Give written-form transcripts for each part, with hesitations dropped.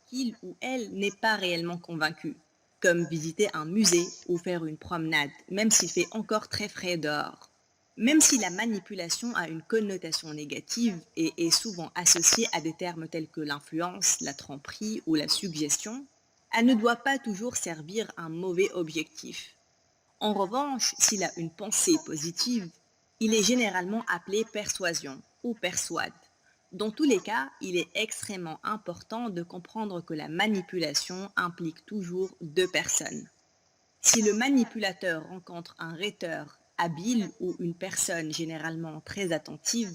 qu'il ou elle n'est pas réellement convaincu, comme visiter un musée ou faire une promenade, même s'il fait encore très frais dehors. Même si la manipulation a une connotation négative et est souvent associée à des termes tels que l'influence, la tromperie ou la suggestion, elle ne doit pas toujours servir un mauvais objectif. En revanche, s'il a une pensée positive, il est généralement appelé persuasion ou persuade. Dans tous les cas, il est extrêmement important de comprendre que la manipulation implique toujours deux personnes. Si le manipulateur rencontre un rhéteur habile ou une personne généralement très attentive,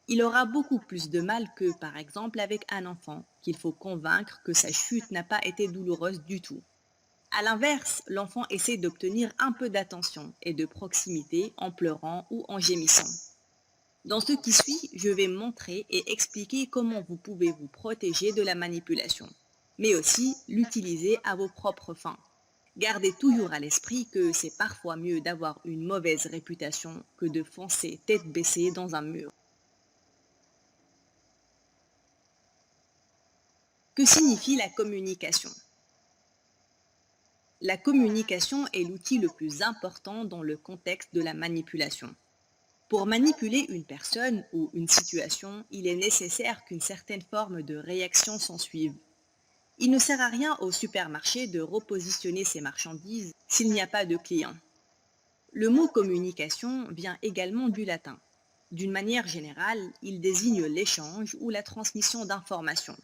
il aura beaucoup plus de mal que, par exemple, avec un enfant qu'il faut convaincre que sa chute n'a pas été douloureuse du tout. À l'inverse, l'enfant essaie d'obtenir un peu d'attention et de proximité en pleurant ou en gémissant. Dans ce qui suit, je vais montrer et expliquer comment vous pouvez vous protéger de la manipulation, mais aussi l'utiliser à vos propres fins. Gardez toujours à l'esprit que c'est parfois mieux d'avoir une mauvaise réputation que de foncer tête baissée dans un mur. Que signifie la communication? La communication est l'outil le plus important dans le contexte de la manipulation. Pour manipuler une personne ou une situation, il est nécessaire qu'une certaine forme de réaction s'ensuive. Il ne sert à rien au supermarché de repositionner ses marchandises s'il n'y a pas de clients. Le mot communication vient également du latin. D'une manière générale, il désigne l'échange ou la transmission d'informations.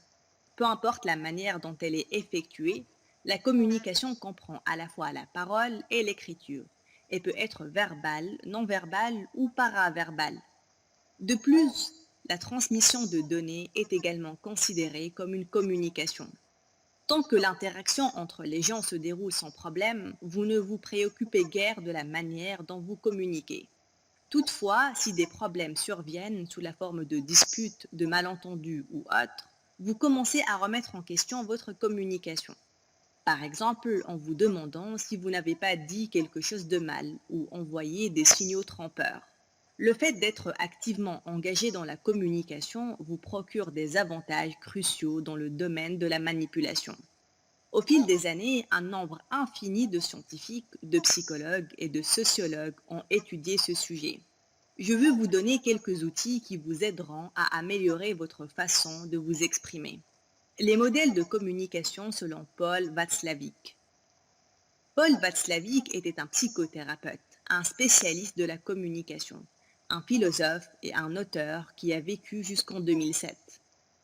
Peu importe la manière dont elle est effectuée, la communication comprend à la fois la parole et l'écriture, et peut être verbale, non verbale ou paraverbale. De plus, la transmission de données est également considérée comme une communication. Tant que l'interaction entre les gens se déroule sans problème, vous ne vous préoccupez guère de la manière dont vous communiquez. Toutefois, si des problèmes surviennent sous la forme de disputes, de malentendus ou autres, vous commencez à remettre en question votre communication. Par exemple, en vous demandant si vous n'avez pas dit quelque chose de mal ou envoyé des signaux trompeurs. Le fait d'être activement engagé dans la communication vous procure des avantages cruciaux dans le domaine de la manipulation. Au fil des années, un nombre infini de scientifiques, de psychologues et de sociologues ont étudié ce sujet. Je veux vous donner quelques outils qui vous aideront à améliorer votre façon de vous exprimer. Les modèles de communication selon Paul Václavic. Paul Václavic était un psychothérapeute, un spécialiste de la communication, un philosophe et un auteur qui a vécu jusqu'en 2007.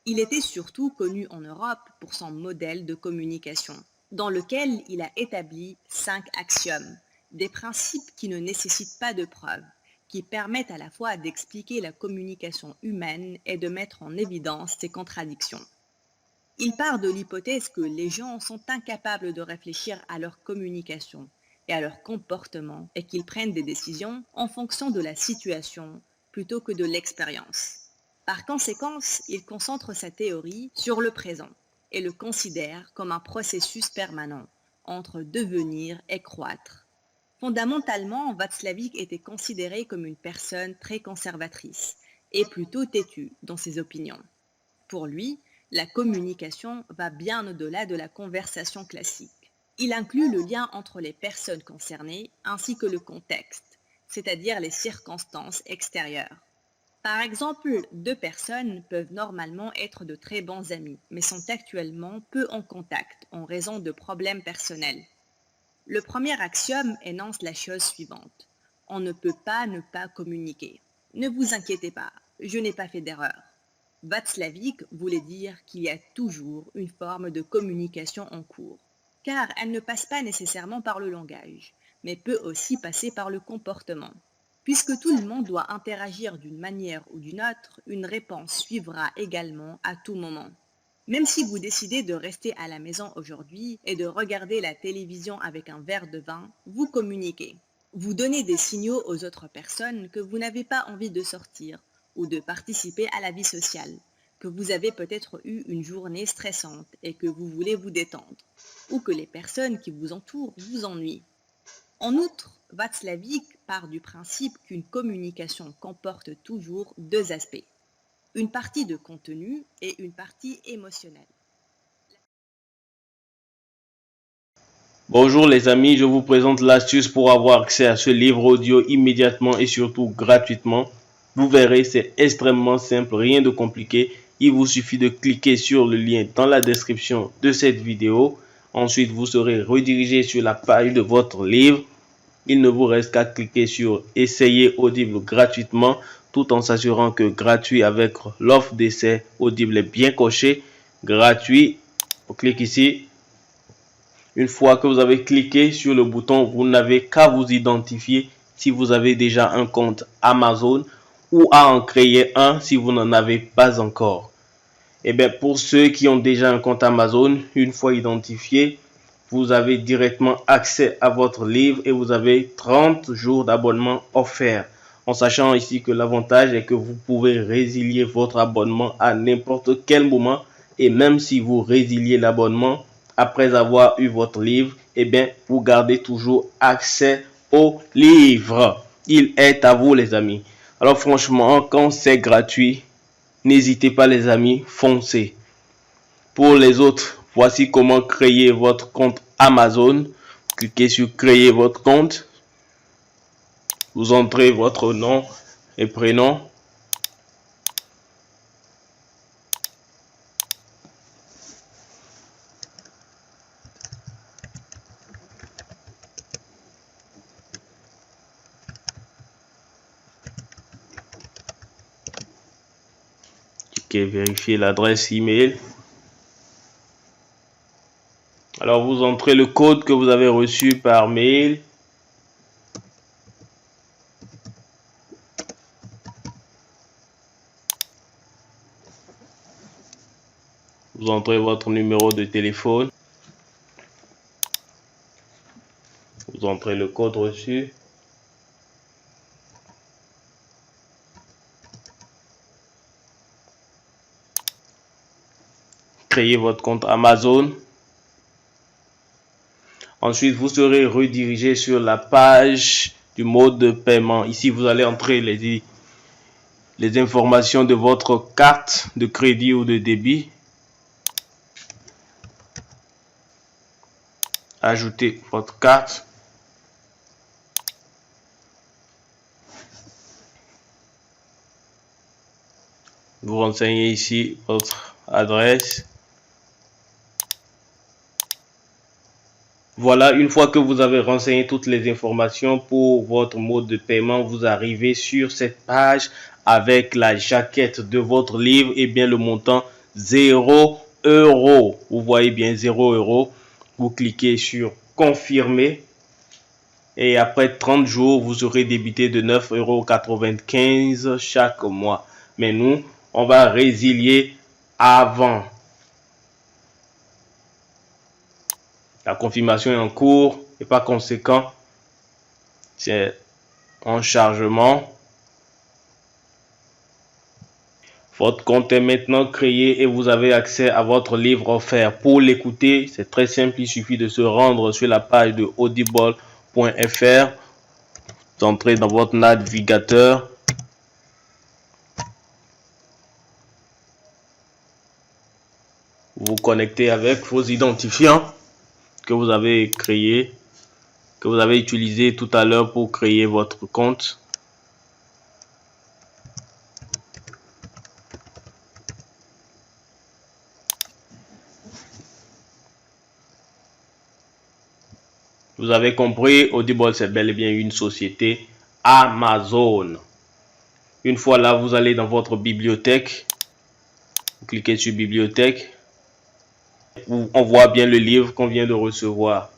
Il était surtout connu en Europe pour son modèle de communication, dans lequel il a établi 5 axiomes, des principes qui ne nécessitent pas de preuves, qui permettent à la fois d'expliquer la communication humaine et de mettre en évidence ses contradictions. Il part de l'hypothèse que les gens sont incapables de réfléchir à leur communication et à leur comportement et qu'ils prennent des décisions en fonction de la situation plutôt que de l'expérience. Par conséquent, il concentre sa théorie sur le présent et le considère comme un processus permanent entre devenir et croître. Fondamentalement, Václavic était considéré comme une personne très conservatrice et plutôt têtue dans ses opinions. Pour lui, la communication va bien au-delà de la conversation classique. Il inclut le lien entre les personnes concernées ainsi que le contexte, c'est-à-dire les circonstances extérieures. Par exemple, deux personnes peuvent normalement être de très bons amis, mais sont actuellement peu en contact en raison de problèmes personnels. Le premier axiome énonce la chose suivante. On ne peut pas ne pas communiquer. Ne vous inquiétez pas, je n'ai pas fait d'erreur. Václavic voulait dire qu'il y a toujours une forme de communication en cours, car elle ne passe pas nécessairement par le langage, mais peut aussi passer par le comportement. Puisque tout le monde doit interagir d'une manière ou d'une autre, une réponse suivra également à tout moment. Même si vous décidez de rester à la maison aujourd'hui et de regarder la télévision avec un verre de vin, vous communiquez. Vous donnez des signaux aux autres personnes que vous n'avez pas envie de sortir ou de participer à la vie sociale, que vous avez peut-être eu une journée stressante et que vous voulez vous détendre, ou que les personnes qui vous entourent vous ennuient. En outre, Václavic part du principe qu'une communication comporte toujours deux aspects, une partie de contenu et une partie émotionnelle. Bonjour les amis, je vous présente l'astuce pour avoir accès à ce livre audio immédiatement et surtout gratuitement. Vous verrez, c'est extrêmement simple, rien de compliqué. Il vous suffit de cliquer sur le lien dans la description de cette vidéo. Ensuite, vous serez redirigé sur la page de votre livre. Il ne vous reste qu'à cliquer sur Essayer Audible gratuitement, tout en s'assurant que gratuit avec l'offre d'essai Audible est bien coché. Gratuit, on clique ici. Une fois que vous avez cliqué sur le bouton, vous n'avez qu'à vous identifier si vous avez déjà un compte Amazon ou à en créer un si vous n'en avez pas encore. Et bien, pour ceux qui ont déjà un compte Amazon, une fois identifié, vous avez directement accès à votre livre et vous avez 30 jours d'abonnement offerts. En sachant ici que l'avantage est que vous pouvez résilier votre abonnement à n'importe quel moment. Et même si vous résiliez l'abonnement après avoir eu votre livre, eh bien, vous gardez toujours accès au livre. Il est à vous, les amis. Alors franchement, quand c'est gratuit, n'hésitez pas les amis, foncez. Pour les autres, voici comment créer votre compte Amazon. Cliquez sur créer votre compte. Vous entrez votre nom et prénom. Cliquez vérifier l'adresse email. Alors vous entrez le code que vous avez reçu par mail. Vous entrez votre numéro de téléphone. Vous entrez le code reçu. Créez votre compte Amazon. Ensuite, vous serez redirigé sur la page du mode de paiement. Ici, vous allez entrer les informations de votre carte de crédit ou de débit. Ajoutez votre carte. Vous renseignez ici votre adresse. Voilà, une fois que vous avez renseigné toutes les informations pour votre mode de paiement, vous arrivez sur cette page avec la jaquette de votre livre et bien le montant 0 €. Vous voyez bien 0 €. Vous cliquez sur confirmer et après 30 jours, vous serez débité de 9,95 € chaque mois. Mais nous, on va résilier avant. La confirmation est en cours et par conséquent, c'est en chargement. Votre compte est maintenant créé et vous avez accès à votre livre offert. Pour l'écouter, c'est très simple, il suffit de se rendre sur la page de audible.fr. Vous entrez dans votre navigateur. Vous vous connectez avec vos identifiants que vous avez créés, que vous avez utilisé tout à l'heure pour créer votre compte. Vous avez compris, Audible c'est bel et bien une société Amazon. Une fois là, vous allez dans votre bibliothèque. Vous cliquez sur bibliothèque. On voit bien le livre qu'on vient de recevoir.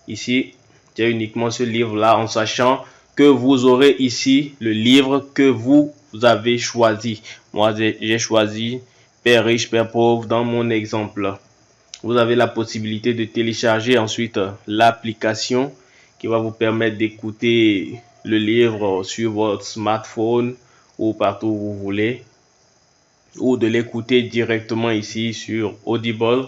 Ici, il y a uniquement ce livre-là en sachant que vous aurez ici le livre que vous avez choisi. Moi, j'ai choisi Père riche, Père pauvre dans mon exemple. Vous avez la possibilité de télécharger ensuite l'application qui va vous permettre d'écouter le livre sur votre smartphone ou partout où vous voulez, ou de l'écouter directement ici sur Audible.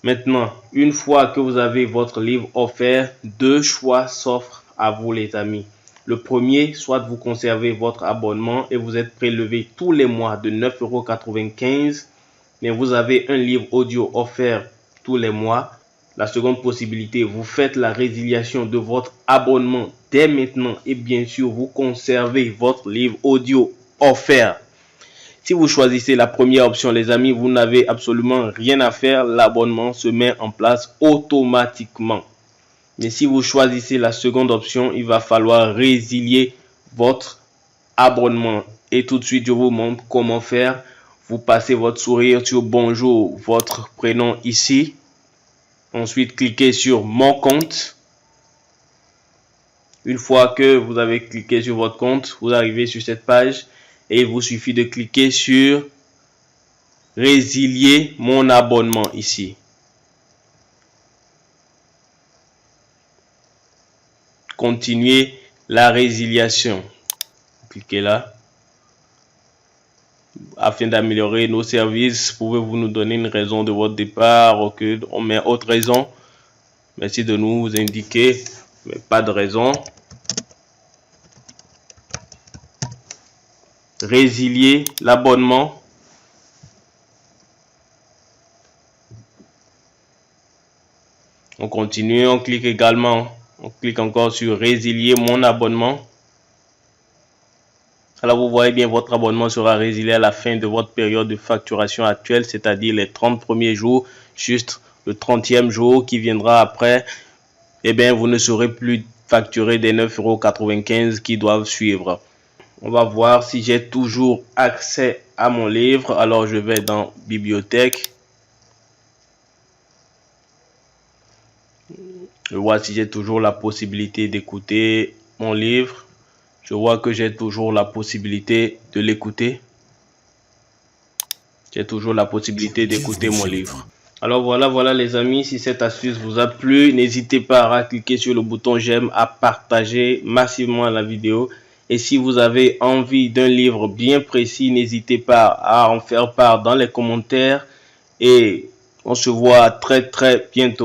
Maintenant, une fois que vous avez votre livre offert, deux choix s'offrent à vous les amis. Le premier, soit vous conservez votre abonnement et vous êtes prélevé tous les mois de 9,95 €, mais vous avez un livre audio offert tous les mois. La seconde possibilité, vous faites la résiliation de votre abonnement dès maintenant et bien sûr, vous conservez votre livre audio offert. Si vous choisissez la première option, les amis, vous n'avez absolument rien à faire. L'abonnement se met en place automatiquement. Mais si vous choisissez la seconde option, il va falloir résilier votre abonnement. Et tout de suite, je vous montre comment faire. Vous passez votre sourire sur bonjour, votre prénom ici. Ensuite, cliquez sur mon compte. Une fois que vous avez cliqué sur votre compte, vous arrivez sur cette page et il vous suffit de cliquer sur résilier mon abonnement ici. Continuez la résiliation. Cliquez là. Afin d'améliorer nos services, pouvez-vous nous donner une raison de votre départ? Ok, on met autre raison. Merci de nous indiquer, mais pas de raison. Résilier l'abonnement. On continue, on clique également, on clique encore sur résilier mon abonnement. Alors vous voyez bien, votre abonnement sera résilié à la fin de votre période de facturation actuelle, c'est-à-dire les 30 premiers jours, juste le 30e jour qui viendra après, eh bien vous ne serez plus facturé des 9,95 € qui doivent suivre. On va voir si j'ai toujours accès à mon livre. Alors je vais dans bibliothèque. Je vois si j'ai toujours la possibilité d'écouter mon livre. Je vois que j'ai toujours la possibilité de l'écouter. J'ai toujours la possibilité d'écouter mon livre. Alors voilà les amis, si cette astuce vous a plu, n'hésitez pas à cliquer sur le bouton j'aime, à partager massivement la vidéo. Et si vous avez envie d'un livre bien précis, n'hésitez pas à en faire part dans les commentaires. Et on se voit très bientôt.